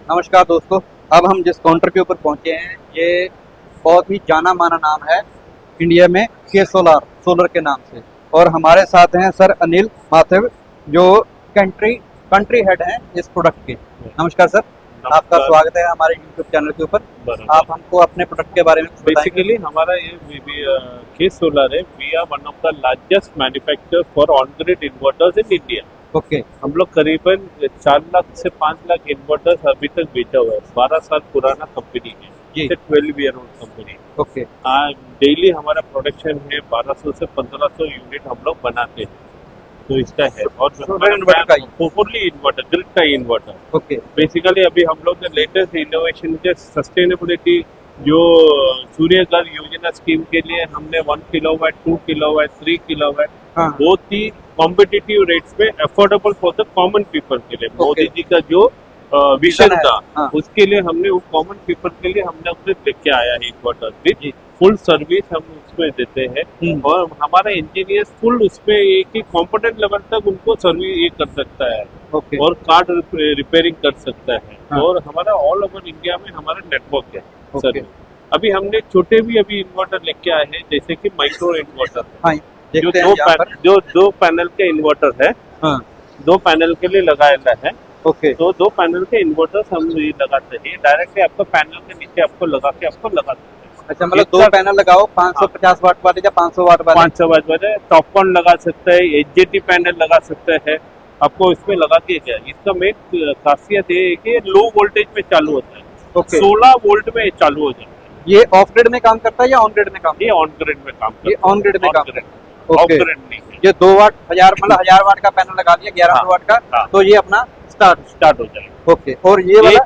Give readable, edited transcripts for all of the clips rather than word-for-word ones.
नमस्कार दोस्तों। अब हम जिस काउंटर के ऊपर पहुंचे हैं ये बहुत ही जाना माना नाम है इंडिया में, के सोलर के नाम से। और हमारे साथ हैं सर अनिल माथुर जो कंट्री हेड हैं इस प्रोडक्ट के। नमस्कार सर, आपका स्वागत है हमारे यूट्यूब चैनल के ऊपर। आप हमको अपने प्रोडक्ट के बारे में बेसिकली हमारा ये के सोलर है। We are one of the largest manufacturer for on grid inverters in India. Okay. हम लोग करीबन 4 लाख से 5 लाख इन्वर्टर्स अभी तक बेचा हुआ है। 12 साल पुराना कंपनी है, 12 year old company. Okay. Daily हमारा प्रोडक्शन है 1200 से 1500 यूनिट हम लोग बनाते हैं, तो इसका है। और फुल्ली इन्वर्टर, ग्रिड का इन्वर्टर। ओके। बेसिकली अभी हम लोग ने लेटेस्ट इनोवेशन के सस्टेनेबिलिटी जो सूर्य घर योजना स्कीम के लिए हमने 1 किलोवाट, 2 किलोवाट, 3 किलोवाट बहुत ही कॉम्पिटिटिव रेट्स में affordable for the common people के लिए मोदी जी का जो विजन था उसके लिए हमने वो कॉमन पीपल के लिए हमने अपने लेके आया है इन्वर्टर विद फुल सर्विस हम उसमें देते हैं। और हमारा इंजीनियर फुल उसमें एक ही कॉम्पिटेंट लेवल तक उनको सर्विस ये कर सकता है और कार्ड रिपेयरिंग कर सकता है। और हमारा ऑल ओवर इंडिया में हमारा नेटवर्क है सर। अभी हमने छोटे भी अभी इन्वर्टर लेके आए हैं, जैसे कि माइक्रो इन्वर्टर जो दो पैनल के इन्वर्टर है। 2 पैनल के लिए लगाया है। ओके। तो 2 पैनल के इन्वर्टर्स हम ये लगाते हैं डायरेक्टली आपको पैनल के नीचे आपको लगा के आपको लगा सकते हैं। अच्छा, मतलब 2 पैनल लगाओ 550 वाट वाले या 500 वाट वाले? 500 वाट वाले टॉप ऑन लगा सकते हैं, एचजेटी पैनल लगा सकते हैं। आपको इसमें लगा के क्या इसका मेन खासियत ये है कि लो वोल्टेज में चालू होता है। 16 वोल्ट में चालू हो जाता है। ये ऑफ ग्रिड में काम करता है या ऑन ग्रिड में काम? ये ऑन ग्रिड में काम करता है। ये ऑन ग्रिड में काम करता है। ओके। ये 2 वाट 1000 मतलब 1000 वाट का पैनल लगा दिया 1100 वाट का, तो ये अपना स्टार्ट हो जाएगा। ओके। और ये वाला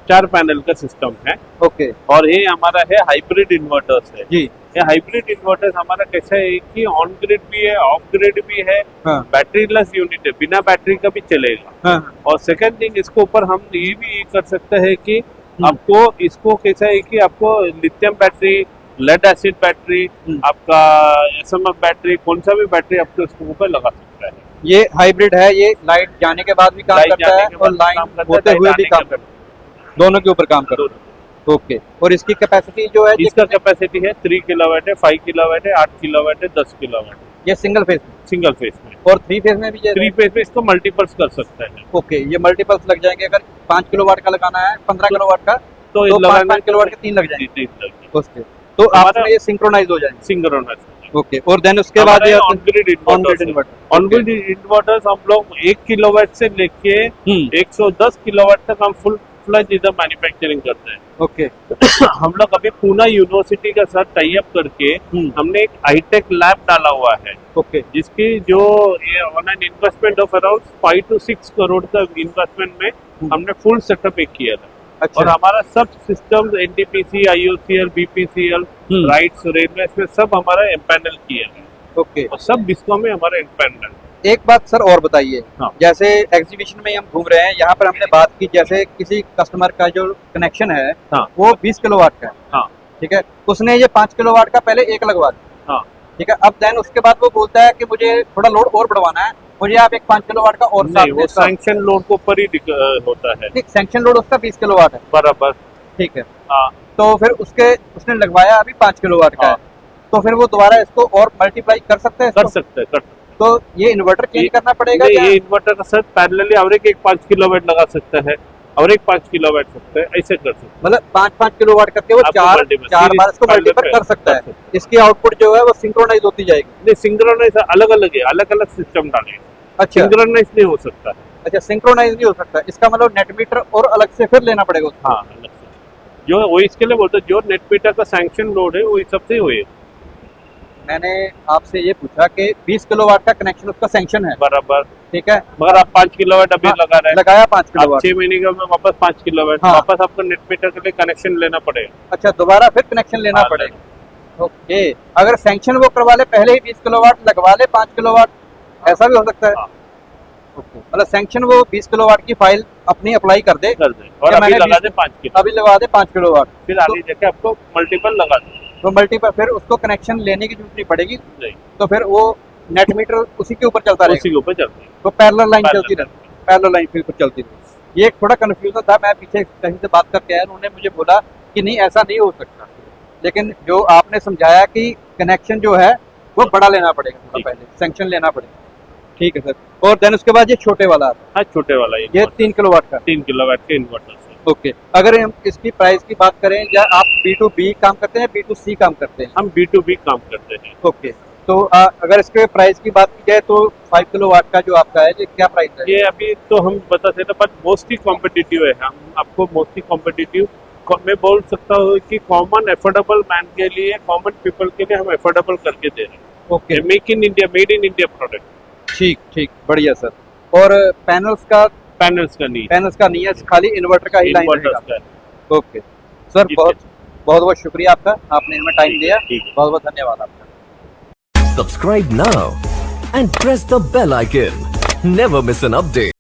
4 पैनल का सिस्टम है। ओके। और ये हमारा है हाइब्रिड इन्वर्टर्स है जी। ये हाइब्रिड इन्वर्टर्स हमारा कैसा है कि ऑन ग्रिड भी है, ऑफ ग्रिड भी है। बैटरी लेस यूनिट है, बिना बैटरी का भी चलेगा। और सेकंड थिंग इसके ऊपर हम ये भी कर सकते हैं कि आपको इसको कैसा है कि आपको lithium battery, lead acid battery, आपका एसएमएफ बैटरी, कौन सा भी बैटरी आपको इसके ऊपर लगा सकता है। ये हाइब्रिड है, ये लाइट जाने के बाद भी काम करता है और लाइन होते हुए भी काम करता है, दोनों के ऊपर काम करता है। ओके। और इसकी कैपेसिटी जो है, इसका कैपेसिटी है 3 किलोवाट है, 5 किलोवाट है, 8 किलोवाट है, 10 किलोवाट। ये सिंगल फेज में और 3 फेज में भी? 3 फेज में इसको मल्टीपल्स कर सकते हैं। ओके। ये मल्टीपल्स लग जाएंगे। अगर 5 किलोवाट का लगाना है, 15 किलोवाट का, तो 5 किलोवाट के 3 लग जाएंगे। ओके। तो आपका ये सिंक्रोनाइज हो जाएगा। सिंक्रोनाइज। ओके। और देन उसके बाद ये ऑन ग्रिड इन्वर्टर्स हम लोग 1 किलोवाट से लेके 110 किलोवाट तक हम फुल फ्लैज इधर मैन्युफैक्चरिंग करते हैं। ओके। हम लोग अभी पूना यूनिवर्सिटी के साथ टाई अप करके हमने एक हाईटेक लैब डाला हुआ है। ओके। जिसकी जो ये on an investment of around 5 to 6 crore का इन्वेस्टमेंट में हमने फुल सेटअप एक किया था। अच्छा। और हमारा सब system NTPC, IOCL, BPCL, rights, railway में सब हमारा एम्पैनल किया है। ओके। और सब डिस्को में हमारा एम्पैनल। एक बात सर और बताइए। जैसे एग्जीबिशन में हम घूम रहे हैं, यहाँ पर हमने बात की जैसे किसी कस्टमर का जो कनेक्शन है वो 20 किलोवाट का है। ठीक है। उसने ये 5 किलोवाट का पहले एक लगवा दिया। ठीक है। अब देन उसके बाद वो बोलता है कि मुझे थोड़ा लोड और बढ़वाना है, मुझे आप एक 5 किलोवाट का और नहीं, वो सैंक्शन लोड के ऊपर ही होता है। ठीक, सैंक्शन लोड उसका 20 किलोवाट है बराबर। ठीक है। तो फिर उसने लगवाया अभी 5 किलोवाट का है, तो फिर वो दोबारा इसको और मल्टीप्लाई कर सकते हैं? कर सकते हैं। तो ये इन्वर्टर चेंज करना पड़ेगा? ये इन्वर्टर का सर पैरेलली और एक 5 किलोवाट लगा सकता है और एक 5 किलोवाट सकता है, ऐसे कर सकते हैं। मतलब 5 किलोवाट करके वो 4 बार इसको मल्टीप्लाई कर सकता है। इसकी आउटपुट जो है वो सिंक्रोनाइज होती जाएगी? नहीं, सिंक्रोनाइज अलग अलग है, अलग अलग सिस्टम डाले। अच्छा। सिंक्रोनाइज नहीं हो सकता है। अच्छा, सिंक्रोनाइज नहीं हो सकता। इसका मतलब नेट मीटर और अलग से फिर लेना पड़ेगा उसको? हाँ, अलग से। जो वो इसके लिए बोलते जो नेट मीटर का सैंक्शन लोड है वो इस सबसे हुए। मैंने आपसे ये पूछा कि 20 किलोवाट का कनेक्शन उसका सैंक्शन है बराबर। ठीक है। मगर आप 5 किलोवाट अभी लगा रहे हैं, लगाया 5 किलोवाट, 6 महीने का वापस 5 किलोवाट वापस आपको नेट मीटर के लिए कनेक्शन लेना पड़ेगा। अच्छा, दोबारा फिर कनेक्शन लेना पड़ेगा। ओके। अगर सैंक्शन वो करवा ले पहले ही 20 किलोवाट लगवा ले 5 किलोवाट, ऐसा भी हो सकता है? ओके। मतलब सैंक्शन वो 20 किलोवाट की फाइल अपनी अप्लाई कर दे और अभी लगा दे 5 किलो, अभी लगा दे 5 किलोवाट, फिर आगे जाके आपको मल्टीपल लगा दे। तो मल्टीपल फिर उसको कनेक्शन लेने की जरूरत नहीं पड़ेगी? नहीं। तो फिर वो नेट मीटर उसी के ऊपर चलता रहेगा? उसी के ऊपर चलता है। तो पैरेलल लाइन चलती रहेगी, पैरेलल लाइन फिर चलती रहेगी। ये एक थोड़ा कन्फ्यूजन था, मैं पीछे कहीं से बात करके आया, उन्होंने मुझे बोला कि नहीं ऐसा नहीं हो सकता, लेकिन जो आपने समझाया कि कनेक्शन जो है वो बड़ा लेना पड़ेगा, थोड़ा ठीक। पहले सैंक्शन लेना पड़ेगा। ठीक है सर। और देन उसके बाद ये छोटे वाला आता हाँ, छोटे वाला है, ये 3 किलोवाट का। 3 किलोवाट के इन्वर्टर से। ओके, अगर हम इसकी प्राइस की बात करें, या आप B2B काम करते हैं, B2C काम करते हैं? हम B2B काम करते हैं। ओके, तो अगर इसके प्राइस की बात की जाए तो 5 किलोवाट का जो आपका है, ये क्या प्राइस है? ये अभी तो हम बता सकते, बट मोस्टली कॉम्पिटिटिव है। हम आपको मोस्टली कॉम्पिटिटिव मैं बोल सकता हूँ कि कॉमन एफोर्डेबल मैन के लिए, कॉमन पीपल के लिए हम एफोर्डेबल करके दे रहे हैं। Okay, make in India, made in India product. ठीक ठीक, बढ़िया सर। और पैनल्स का पैनल्स का नहीं है, खाली इन्वर्टर का ही लाइन इन्वर्टर्स रहेगा। का है। ओके सर, ठीक बहुत है। बहुत बहुत शुक्रिया आपका, आपने हमें टाइम दिया, ठीक है। बहुत बहुत धन्यवाद आपका। Subscribe now and press the bell icon. Never miss an update.